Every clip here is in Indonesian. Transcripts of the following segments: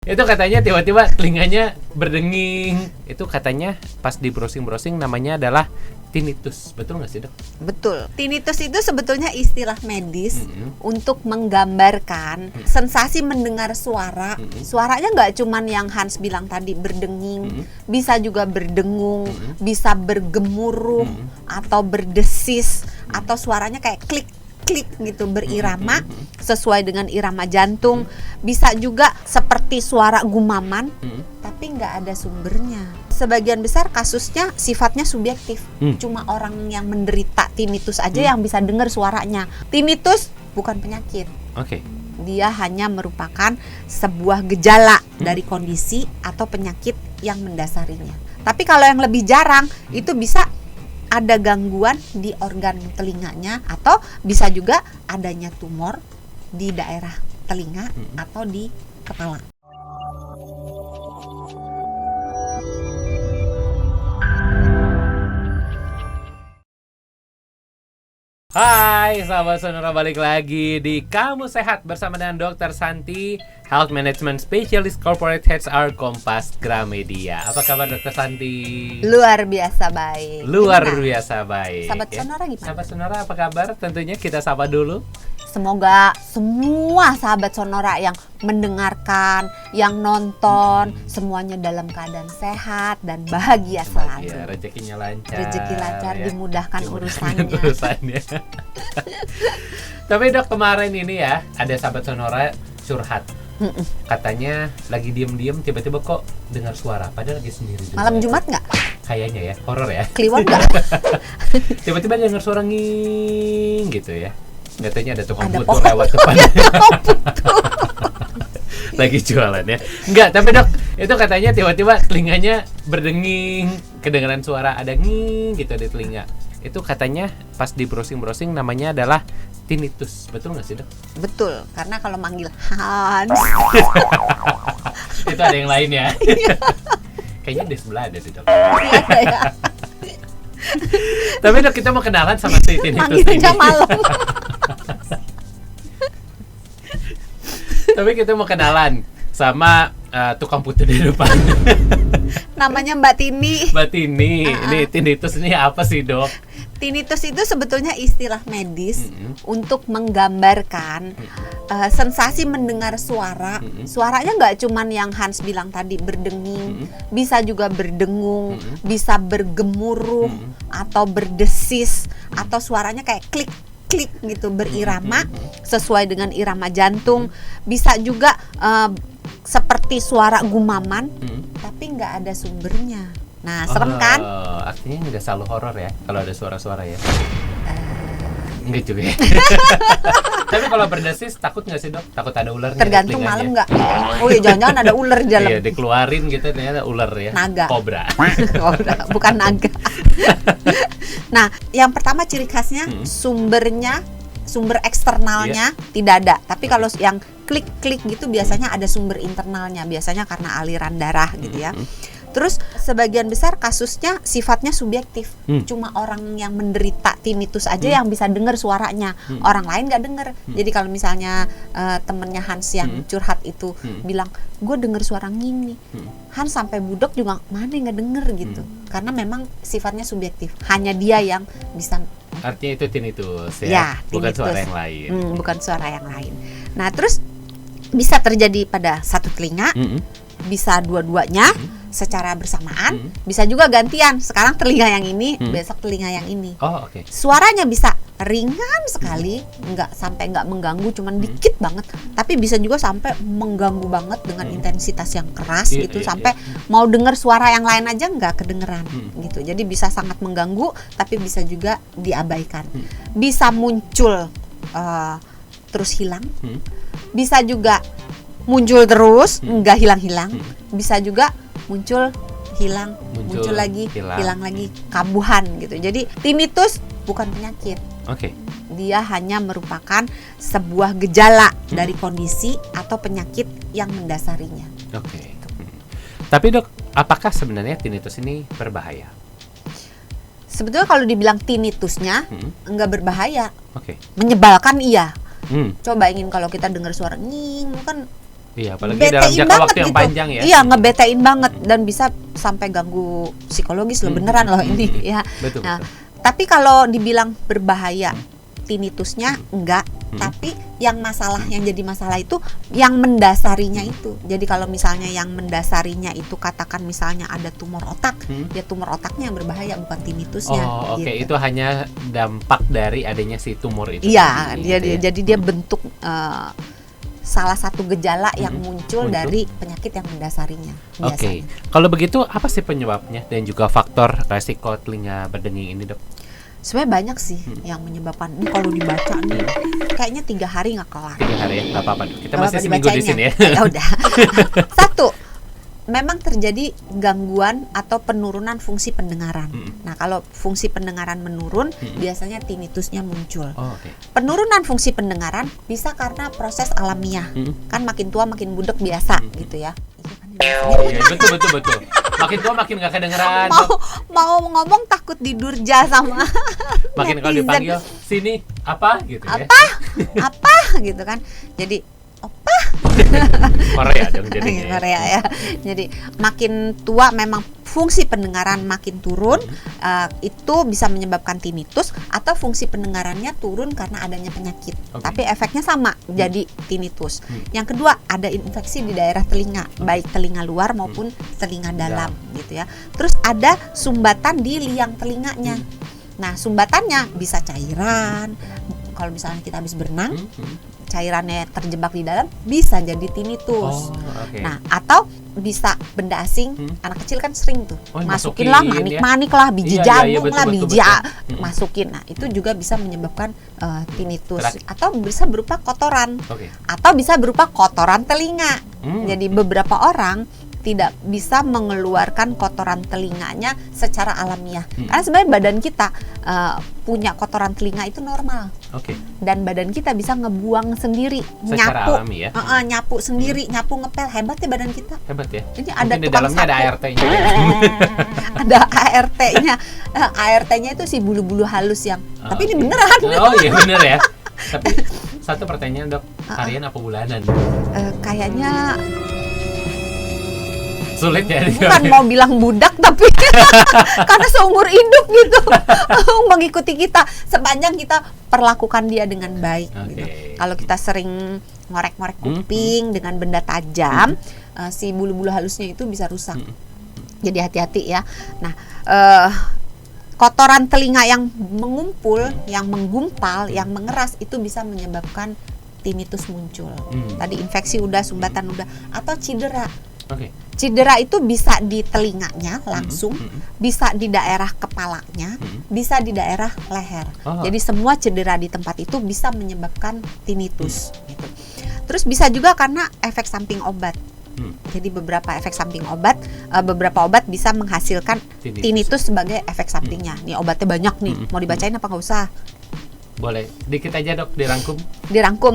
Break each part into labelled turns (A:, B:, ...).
A: Itu katanya tiba-tiba telinganya berdenging. Itu katanya pas di browsing-browsing namanya adalah tinnitus. Betul nggak sih, Dok?
B: Betul. Tinnitus itu sebetulnya istilah medis untuk menggambarkan sensasi mendengar suara. Suaranya nggak cuman yang Hans bilang tadi berdenging, bisa juga berdengung, bisa bergemuruh atau berdesis, atau suaranya kayak klik gitu berirama sesuai dengan irama jantung. Bisa juga seperti suara gumaman tapi nggak ada sumbernya. Sebagian besar kasusnya sifatnya subjektif. Cuma orang yang menderita tinnitus aja yang bisa dengar suaranya. Tinnitus bukan penyakit.
A: Oke.
B: Dia hanya merupakan sebuah gejala dari kondisi atau penyakit yang mendasarinya. Tapi kalau yang lebih jarang itu bisa ada gangguan di organ telinganya, atau bisa juga adanya tumor di daerah telinga atau di kepala.
A: Hai sahabat Sonora, balik lagi di Kamu Sehat bersama dengan Dr. Santi, Health Management Specialist Corporate HR Kompas Gramedia. Apa kabar Dr. Santi?
B: Luar biasa baik.
A: Luar
B: Gimana?
A: biasa baik.
B: Sahabat Sonora gimana?
A: Sahabat Sonora apa kabar? Tentunya kita sapa dulu.
B: Semoga semua sahabat Sonora yang mendengarkan, yang nonton, semuanya dalam keadaan sehat dan bahagia selalu.
A: Ya, rezekinya lancar.
B: Rezeki lancar,
A: ya.
B: dimudahkan
A: Dimudahkan
B: urusannya.
A: urusannya. Tapi Dok, kemarin ini ya ada sahabat Sonora curhat. Katanya lagi diem-diem tiba-tiba kok dengar suara padahal lagi sendiri.
B: Malam Jumat nggak?
A: Kayaknya ya, horor ya.
B: Kliwon nggak?
A: Tiba-tiba dengar suara nging gitu ya. Nggak taunya ada tukang
B: Ada
A: putu
B: pohon.
A: lewat depan. Lagi jualan ya. Enggak, tapi Dok, itu katanya tiba-tiba telinganya berdenging, kedengaran suara ada nging gitu di telinga. Itu katanya pas di browsing-browsing namanya adalah tinnitus. Betul nggak sih, Dok?
B: Betul, karena kalau manggil Hans
A: Itu ada yang lain ya. Kayaknya di sebelah ada tuh, Dok.
B: ya,
A: Tapi Dok, kita mau kenalan sama si tinnitus ini.
B: manggilnya malam.
A: Tapi kita mau kenalan sama tukang putu di depan.
B: Namanya Mbak Tini.
A: Mbak Tini, ini tinnitus ini apa sih, Dok?
B: Tinnitus itu sebetulnya istilah medis untuk menggambarkan sensasi mendengar suara. Suaranya nggak cuman yang Hans bilang tadi berdenging, bisa juga berdengung, bisa bergemuruh atau berdesis, atau suaranya kayak klik gitu berirama sesuai dengan irama jantung. Bisa juga seperti suara gumaman tapi nggak ada sumbernya. Nah, serem kan?
A: Artinya nggak selalu horor ya kalau ada suara-suara ya? Enggak juga ya. Tapi kalau berdesis takut nggak sih, Dok? Takut ada ular?
B: Tergantung malam nggak. Oh iya, jangan-jangan ada ular di dalam.
A: Iya, dikeluarin gitu ternyata ular ya.
B: Naga.
A: Kobra.
B: Bukan naga. Nah, yang pertama ciri khasnya sumber eksternalnya tidak ada. Tapi kalau yang klik gitu biasanya ada sumber internalnya. Biasanya karena aliran darah gitu ya. Terus sebagian besar kasusnya sifatnya subjektif. Cuma orang yang menderita tinnitus aja yang bisa dengar suaranya. Orang lain nggak dengar. Jadi kalau misalnya temennya Hans yang curhat itu bilang, gue dengar suara nging nih. Hans sampai budok juga mana nggak denger gitu. Karena memang sifatnya subjektif. Hanya dia yang bisa.
A: Artinya itu tinnitus ya,
B: Ya,
A: bukan
B: tinnitus.
A: suara yang lain.
B: Bukan suara yang lain. Nah, terus bisa terjadi pada satu telinga, bisa dua-duanya secara bersamaan, bisa juga gantian. Sekarang telinga yang ini, besok telinga yang ini.
A: Oh, oke.
B: Suaranya bisa ringan sekali, nggak mengganggu, cuman dikit banget. Tapi bisa juga sampai mengganggu banget dengan intensitas yang keras gitu, sampai mau dengar suara yang lain aja nggak kedengeran gitu. Jadi bisa sangat mengganggu, tapi bisa juga diabaikan. Bisa muncul terus hilang, bisa juga muncul terus nggak hilang-hilang, bisa juga muncul hilang, muncul lagi, hilang lagi, kambuhan gitu. Jadi tinnitus bukan penyakit.
A: Oke.
B: Dia hanya merupakan sebuah gejala dari kondisi atau penyakit yang mendasarinya.
A: Oke. Tapi Dok, apakah sebenarnya tinnitus ini berbahaya?
B: Sebetulnya kalau dibilang tinnitusnya enggak berbahaya.
A: Oke.
B: Menyebalkan iya.
A: Hmm.
B: Coba ingin kalau kita dengar suara nging, kan
A: Iya, apalagi dalam jangka waktu yang panjang ya.
B: Iya, ngebetein banget dan bisa sampai ganggu psikologis loh, beneran loh ini ya.
A: Betul,
B: Nah,
A: betul.
B: tapi kalau dibilang berbahaya, tinnitusnya enggak, tapi yang jadi masalah itu yang mendasarinya itu. Jadi kalau misalnya yang mendasarinya itu katakan misalnya ada tumor otak, ya tumor otaknya yang berbahaya, bukan tinnitusnya.
A: Oh, oke.
B: gitu.
A: Itu hanya dampak dari adanya si tumor itu.
B: Iya,
A: sendiri, gitu ya.
B: jadi dia bentuk salah satu gejala yang muncul dari penyakit yang mendasarinya.
A: Oke. Kalau begitu apa sih penyebabnya dan juga faktor resiko telinga berdenging ini, Dok?
B: Sebenarnya banyak sih yang menyebabkan. Ini kalau dibaca nih kayaknya 3 hari nggak kelar.
A: 3 hari ya, nggak apa-apa. Kita
B: Nggak
A: masih
B: apa-apa
A: seminggu di
B: dibacainnya.
A: sini ya.
B: Ya udah. 1, memang terjadi gangguan atau penurunan fungsi pendengaran. Nah, kalau fungsi pendengaran menurun, biasanya tinnitusnya muncul.
A: Oh, oke.
B: Penurunan fungsi pendengaran bisa karena proses alamiah. Kan makin tua makin budek biasa gitu ya.
A: Iya, betul. Makin tua makin nggak kedengeran.
B: Mau ngomong takut didurja sama
A: Makin kalau
B: netizen.
A: dipanggil sini apa gitu ya.
B: Apa gitu kan. Jadi opa
A: Korea dong jadinya.
B: Korea ya. Jadi makin tua memang fungsi pendengaran makin turun, itu bisa menyebabkan tinnitus, atau fungsi pendengarannya turun karena adanya penyakit. Tapi efeknya sama, jadi tinnitus. Yang kedua, ada infeksi di daerah telinga, baik telinga luar maupun telinga dalam gitu ya. Terus ada sumbatan di liang telinganya. Nah, sumbatannya bisa cairan. Kalau misalnya kita habis berenang, cairannya terjebak di dalam, bisa jadi tinnitus. Nah, atau bisa benda asing. Anak kecil kan sering tuh masukin lah manik-manik lah, biji jagung lah, biji masukin. Nah, itu juga bisa menyebabkan tinnitus. Atau bisa berupa kotoran, atau bisa berupa kotoran telinga. Jadi beberapa orang tidak bisa mengeluarkan kotoran telinganya secara alamiah. Karena sebenarnya badan kita punya kotoran telinga itu normal. Dan badan kita bisa ngebuang sendiri,
A: secara
B: nyapu,
A: alami ya?
B: Nyapu sendiri, nyapu ngepel. Hebat ya badan kita.
A: Hebat ya.
B: Ini ada
A: di dalamnya ada ART-nya.
B: Ada ART-nya. ART-nya itu si bulu-bulu halus yang. Tapi ini beneran.
A: Oh iya bener ya. Tapi satu pertanyaan, Dok, harian apa bulanan?
B: Kayaknya
A: sulit ya.
B: Bukan mau bilang budak, tapi karena seumur hidup gitu mengikuti kita sepanjang kita perlakukan dia dengan baik. Gitu. Kalau kita sering ngorek-ngorek kuping dengan benda tajam, si bulu-bulu halusnya itu bisa rusak. Jadi hati-hati ya. Nah, kotoran telinga yang mengumpul, yang menggumpal, yang mengeras itu bisa menyebabkan tinnitus muncul. Tadi infeksi udah, sumbatan udah, atau cedera. Cedera itu bisa di telinganya langsung, bisa di daerah kepalanya, bisa di daerah leher. Jadi semua cedera di tempat itu bisa menyebabkan tinnitus. Gitu. Terus bisa juga karena efek samping obat. Jadi beberapa efek samping obat, beberapa obat bisa menghasilkan tinnitus sebagai efek sampingnya. Nih obatnya banyak nih, mau dibacain apa nggak usah?
A: Boleh, dikit aja Dok, dirangkum.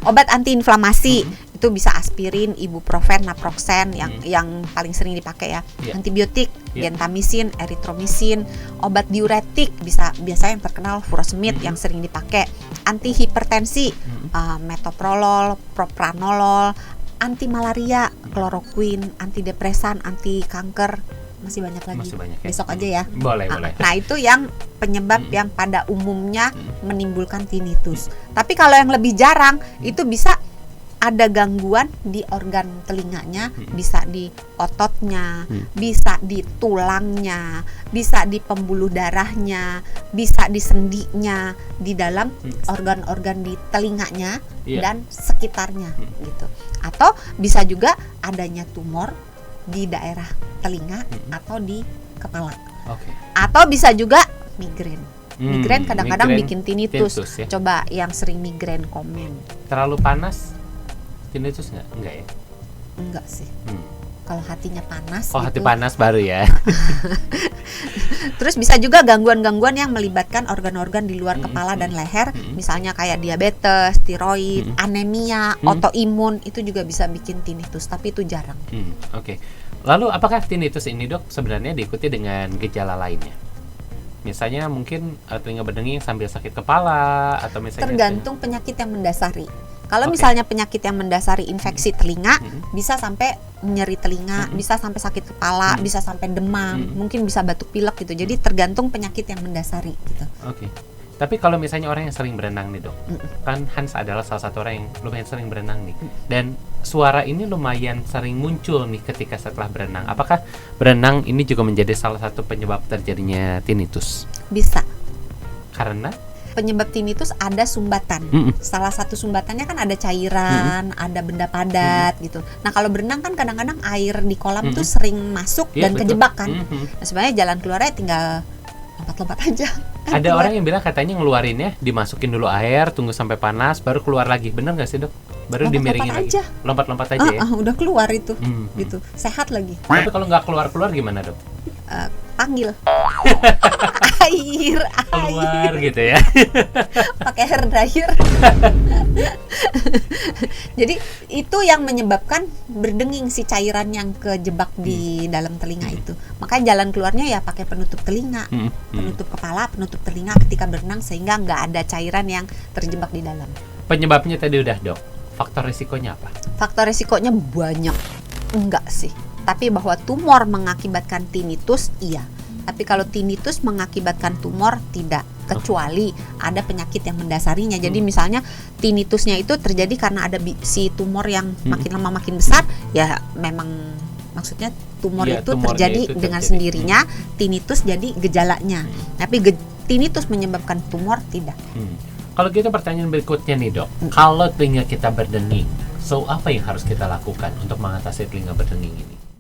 B: Obat antiinflamasi itu bisa aspirin, ibuprofen, naproxen yang paling sering dipakai ya. Antibiotik, gentamisin, eritromisin. Obat diuretik biasanya yang terkenal furosemid yang sering dipakai. Antihipertensi, metoprolol, propranolol. Anti malaria, kloroquine. Antidepresan, anti kanker. Masih banyak lagi. Besok aja ya.
A: Boleh.
B: Nah, itu yang penyebab yang pada umumnya menimbulkan tinnitus. Tapi kalau yang lebih jarang itu bisa ada gangguan di organ telinganya, bisa di ototnya, bisa di tulangnya, bisa di pembuluh darahnya, bisa di sendinya, di dalam organ-organ di telinganya dan sekitarnya gitu. Atau bisa juga adanya tumor di daerah telinga atau di kepala. Atau bisa juga migrain. Migrain kadang-kadang bikin tinnitus ya? Coba yang sering migrain komen.
A: Terlalu panas tinnitus nggak? Enggak ya?
B: Enggak sih. Kalau hatinya panas.
A: Oh, hati panas baru ya.
B: Terus bisa juga gangguan-gangguan yang melibatkan organ-organ di luar kepala dan leher, misalnya kayak diabetes, tiroid, anemia, autoimun, itu juga bisa bikin tinnitus, tapi itu jarang.
A: Lalu apakah tinnitus ini, Dok, sebenarnya diikuti dengan gejala lainnya? Misalnya mungkin telinga berdenging sambil sakit kepala, atau misalnya
B: tergantung penyakit yang mendasari. Kalau
A: Oke.
B: misalnya penyakit yang mendasari infeksi telinga, bisa sampai nyeri telinga, bisa sampai sakit kepala, bisa sampai demam, mungkin bisa batuk pilek gitu. Jadi tergantung penyakit yang mendasari gitu.
A: Oke. Tapi kalau misalnya orang yang sering berenang nih dok, kan Hans adalah salah satu orang yang lumayan sering berenang nih, dan suara ini lumayan sering muncul nih ketika setelah berenang. Apakah berenang ini juga menjadi salah satu penyebab terjadinya tinnitus?
B: Bisa.
A: Karena
B: Penyebab tinnitus ada sumbatan. Salah satu sumbatannya kan ada cairan, ada benda padat gitu. Nah kalau berenang kan kadang-kadang air di kolam tuh sering masuk
A: Iya,
B: dan
A: betul.
B: kejebak kan. Nah, sebenarnya jalan keluarnya tinggal lompat-lompat aja. Kan
A: ada
B: keluar.
A: orang yang bilang katanya ngeluarinnya dimasukin dulu air, tunggu sampai panas, baru keluar lagi. Bener nggak sih dok? Baru
B: Lompat-lompat
A: dimiringin lagi.
B: aja.
A: Lompat-lompat aja ya.
B: Udah keluar itu,
A: Mhm.
B: gitu. Sehat lagi.
A: Tapi kalau nggak keluar-keluar gimana dok?
B: Panggil. air.
A: Keluar gitu ya.
B: Pakai hair dryer. Jadi itu yang menyebabkan berdenging si cairan yang kejebak di dalam telinga itu. Makanya jalan keluarnya ya pakai penutup telinga, penutup kepala, penutup telinga ketika berenang sehingga nggak ada cairan yang terjebak di dalam.
A: Penyebabnya tadi udah dok. Faktor risikonya apa?
B: Faktor risikonya banyak. Enggak sih. Tapi bahwa tumor mengakibatkan tinnitus, iya. Tapi kalau tinnitus mengakibatkan tumor, tidak. Kecuali ada penyakit yang mendasarinya. Jadi misalnya tinnitusnya itu terjadi karena ada si tumor yang makin lama makin besar, ya memang maksudnya tumor
A: Iya,
B: itu
A: tumornya
B: terjadi
A: itu
B: dengan
A: terjadi.
B: sendirinya, tinnitus jadi gejalanya. Tapi tinnitus menyebabkan tumor, tidak.
A: Kalau gitu pertanyaan berikutnya nih dok, kalau telinga kita berdenging, so apa yang harus kita lakukan untuk mengatasi telinga berdenging ini?